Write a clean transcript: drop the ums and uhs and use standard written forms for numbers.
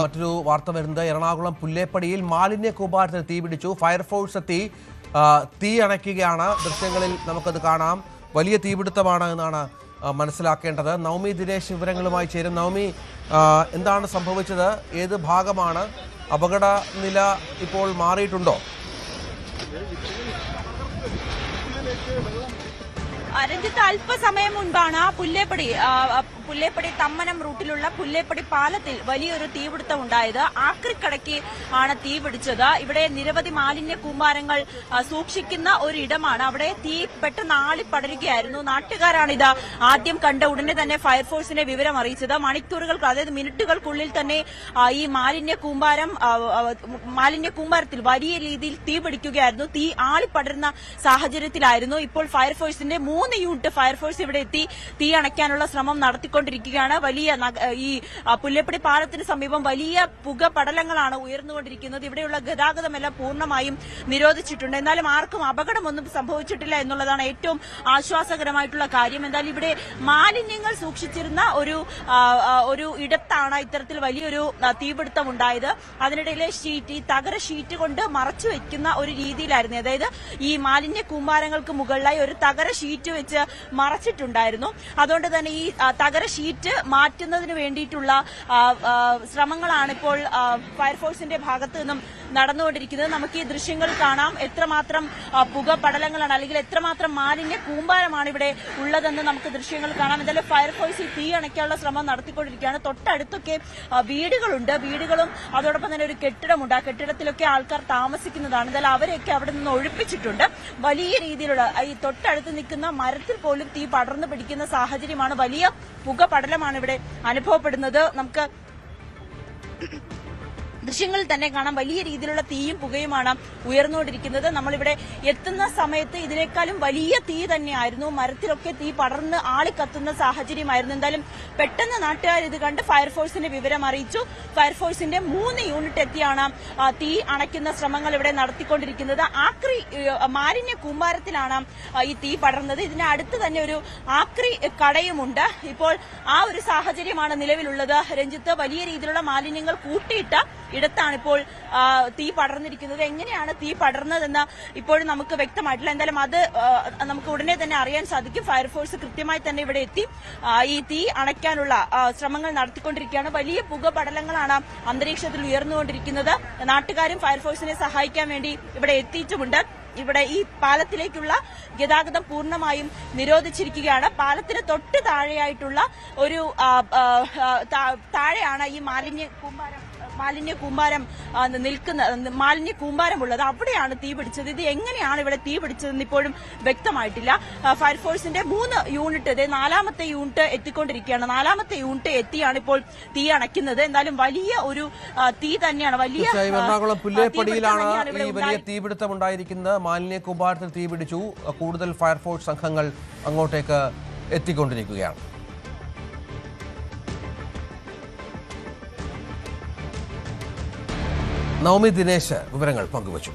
മറ്റൊരു വാർത്ത വരുന്നത് എറണാകുളം പുല്ലേപ്പടിയിൽ മാലിന്യ കൂമ്പാരത്തിന് തീപിടിച്ചു. ഫയർഫോഴ്സ് എത്തി തീ അണയ്ക്കുകയാണ്. ദൃശ്യങ്ങളിൽ നമുക്കത് കാണാം. വലിയ തീപിടുത്തമാണ് എന്നാണ് മനസ്സിലാക്കേണ്ടത്. നവമി ദിനേശ് വിവരങ്ങളുമായി ചേരും. നവമി, എന്താണ് സംഭവിച്ചത്? ഏത് ഭാഗമാണ്? അപകട നില ഇപ്പോൾ മാറിയിട്ടുണ്ടോ? രഞ്ജിത്ത്, അല്പസമയം മുൻപാണ് പുല്ലേപ്പടി തമ്മനം റൂട്ടിലുള്ള പുല്ലേപ്പടി പാലത്തിൽ വലിയൊരു തീപിടുത്തം ഉണ്ടായത്. ആക്രിക്കടയ്ക്ക് ആണ് തീ പിടിച്ചത്. ഇവിടെ നിരവധി മാലിന്യ കൂമ്പാരങ്ങൾ സൂക്ഷിക്കുന്ന ഒരിടമാണ്. അവിടെ തീ പെട്ടെന്ന് ആളിപ്പടരുകയായിരുന്നു. നാട്ടുകാരാണിത് ആദ്യം കണ്ട ഉടനെ തന്നെ ഫയർഫോഴ്സിനെ വിവരം അറിയിച്ചത്. മണിക്കൂറുകൾക്ക്, അതായത് മിനിറ്റുകൾക്കുള്ളിൽ തന്നെ ഈ മാലിന്യ കൂമ്പാരത്തിൽ വലിയ രീതിയിൽ തീ പിടിക്കുകയായിരുന്നു. തീ ആളിപ്പടരുന്ന സാഹചര്യത്തിലായിരുന്നു. ഇപ്പോൾ ഫയർഫോഴ്സിന്റെ 3 യൂണിറ്റ് ഫയർഫോഴ്സ് ഇവിടെ എത്തി തീ അണയ്ക്കാനുള്ള ശ്രമം നടത്തിക്കൊണ്ടിരിക്കുകയാണ്. ഈ പുല്ലേപ്പടി പാലത്തിന് സമീപം വലിയ പുക പടലങ്ങളാണ് ഉയർന്നുകൊണ്ടിരിക്കുന്നത്. ഇവിടെയുള്ള ഗതാഗതമെല്ലാം പൂർണ്ണമായും നിരോധിച്ചിട്ടുണ്ട്. എന്നാലും ആർക്കും അപകടമൊന്നും സംഭവിച്ചിട്ടില്ല എന്നുള്ളതാണ് ഏറ്റവും ആശ്വാസകരമായിട്ടുള്ള കാര്യം. എന്തായാലും ഇവിടെ മാലിന്യങ്ങൾ സൂക്ഷിച്ചിരുന്ന ഒരു ഇടത്താണ് ഇത്തരത്തിൽ വലിയൊരു തീപിടുത്തം ഉണ്ടായത്. അതിനിടയിലെ ഈ തകര ഷീറ്റ് കൊണ്ട് മറച്ചു വെക്കുന്ന ഒരു രീതിയിലായിരുന്നു. അതായത് ഈ മാലിന്യ കൂമ്പാരങ്ങൾക്ക് മുകളിലായി ഒരു തകര ഷീറ്റ് വെച്ച് മറച്ചിട്ടുണ്ടായിരുന്നു. അതുകൊണ്ട് തന്നെ ഈ തകര ഷീറ്റ് മാറ്റുന്നതിന് വേണ്ടിയിട്ടുള്ള ശ്രമങ്ങളാണ് ഇപ്പോൾ ഫയർഫോഴ്സിന്റെ ഭാഗത്ത് നിന്നും നടന്നുകൊണ്ടിരിക്കുന്നത്. നമുക്ക് ഈ ദൃശ്യങ്ങൾ കാണാം. എത്രമാത്രം പുക പടലങ്ങളാണ്, അല്ലെങ്കിൽ എത്രമാത്രം മാലിന്യ കൂമ്പാരമാണ് ഇവിടെ ഉള്ളതെന്ന് നമുക്ക് ദൃശ്യങ്ങൾ കാണാം. എന്തായാലും ഫയർഫോഴ്സ് ഈ തീ അണയ്ക്കാനുള്ള ശ്രമം നടത്തിക്കൊണ്ടിരിക്കുകയാണ്. തൊട്ടടുത്തൊക്കെ വീടുകളുണ്ട്. വീടുകളും അതോടൊപ്പം തന്നെ ഒരു കെട്ടിടമുണ്ട്. ആ കെട്ടിടത്തിലൊക്കെ ആൾക്കാർ താമസിക്കുന്നതാണ്. എന്തായാലും അവരെയൊക്കെ അവിടെ നിന്ന് ഒഴിപ്പിച്ചിട്ടുണ്ട്. വലിയ രീതിയിലുള്ള ഈ തൊട്ടടുത്ത് നിൽക്കുന്ന മരത്തിൽ പോലും തീ പടർന്നു പിടിക്കുന്ന സാഹചര്യമാണ്. വലിയ പുക പടലമാണ് ഇവിടെ അനുഭവപ്പെടുന്നത്. നമുക്ക് ദൃശ്യങ്ങളിൽ തന്നെ കാണാം. വലിയ രീതിയിലുള്ള തീയും പുകയുമാണ് ഉയർന്നുകൊണ്ടിരിക്കുന്നത്. നമ്മളിവിടെ എത്തുന്ന സമയത്ത് ഇതിനേക്കാളും വലിയ തീ തന്നെയായിരുന്നു. മരത്തിലൊക്കെ തീ പടർന്ന് ആളിക്കത്തുന്ന സാഹചര്യമായിരുന്നു. എന്തായാലും പെട്ടെന്ന് നാട്ടുകാർ ഇത് കണ്ട് ഫയർഫോഴ്സിനെ വിവരം അറിയിച്ചു. ഫയർഫോഴ്സിന്റെ 3 യൂണിറ്റ് എത്തിയാണ് തീ അണയ്ക്കുന്ന ശ്രമങ്ങൾ ഇവിടെ നടത്തിക്കൊണ്ടിരിക്കുന്നത്. മാലിന്യ കൂമ്പാരത്തിലാണ് ഈ തീ പടർന്നത്. ഇതിന് അടുത്ത് തന്നെ ഒരു ആക്രി കടയുമുണ്ട്. ഇപ്പോൾ ആ ഒരു സാഹചര്യമാണ് നിലവിലുള്ളത്. രഞ്ജിത്ത്, വലിയ രീതിയിലുള്ള മാലിന്യങ്ങൾ കൂട്ടിയിട്ട ഇടത്താണ് ഇപ്പോൾ തീ പടർന്നിരിക്കുന്നത്. എങ്ങനെയാണ് തീ പടർന്നതെന്ന് ഇപ്പോഴും നമുക്ക് വ്യക്തമായിട്ടില്ല. എന്തായാലും അത് നമുക്ക് ഉടനെ തന്നെ അറിയാൻ സാധിക്കും. ഫയർഫോഴ്സ് കൃത്യമായി തന്നെ ഇവിടെ എത്തി ഈ തീ അണയ്ക്കാനുള്ള ശ്രമങ്ങൾ നടത്തിക്കൊണ്ടിരിക്കുകയാണ്. വലിയ പുക പടലങ്ങളാണ് അന്തരീക്ഷത്തിൽ ഉയർന്നുകൊണ്ടിരിക്കുന്നത്. നാട്ടുകാരും ഫയർഫോഴ്സിനെ സഹായിക്കാൻ വേണ്ടി ഇവിടെ എത്തിയിട്ടുമുണ്ട്. ഇവിടെ ഈ പാലത്തിലേക്കുള്ള ഗതാഗതം പൂർണ്ണമായും നിരോധിച്ചിരിക്കുകയാണ്. പാലത്തിന് തൊട്ട് താഴെയായിട്ടുള്ള ഒരു താഴെയാണ് ഈ മാലിന്യ കൂമ്പാരമുള്ളത്. അവിടെയാണ് തീ പിടിച്ചത്. ഇത് എങ്ങനെയാണ് ഇവിടെ തീ പിടിച്ചതെന്ന് ഇപ്പോഴും വ്യക്തമായിട്ടില്ല. ഫയർഫോഴ്സിന്റെ 3 യൂണിറ്റ്, 4ാമത്തെ യൂണിറ്റ് എത്തിക്കൊണ്ടിരിക്കുകയാണ്. 4ാമത്തെ യൂണിറ്റ് എത്തിയാണ് ഇപ്പോൾ തീ അണയ്ക്കുന്നത്. എന്തായാലും വലിയ ഒരു തീ തന്നെയാണ്. എറണാകുളം പുല്ലേപ്പടിയിലാണ് ഈ വലിയ തീപിടുത്തം ഉണ്ടായിരിക്കുന്നത്. മാലിന്യ കൂമ്പാരത്തിൽ തീ പിടിച്ചു. കൂടുതൽ ഫയർഫോഴ്സ് സംഘങ്ങൾ അങ്ങോട്ടേക്ക് എത്തിക്കൊണ്ടിരിക്കുകയാണ്. നവമി ദിനേശ് വിവരങ്ങൾ പങ്കുവച്ചു.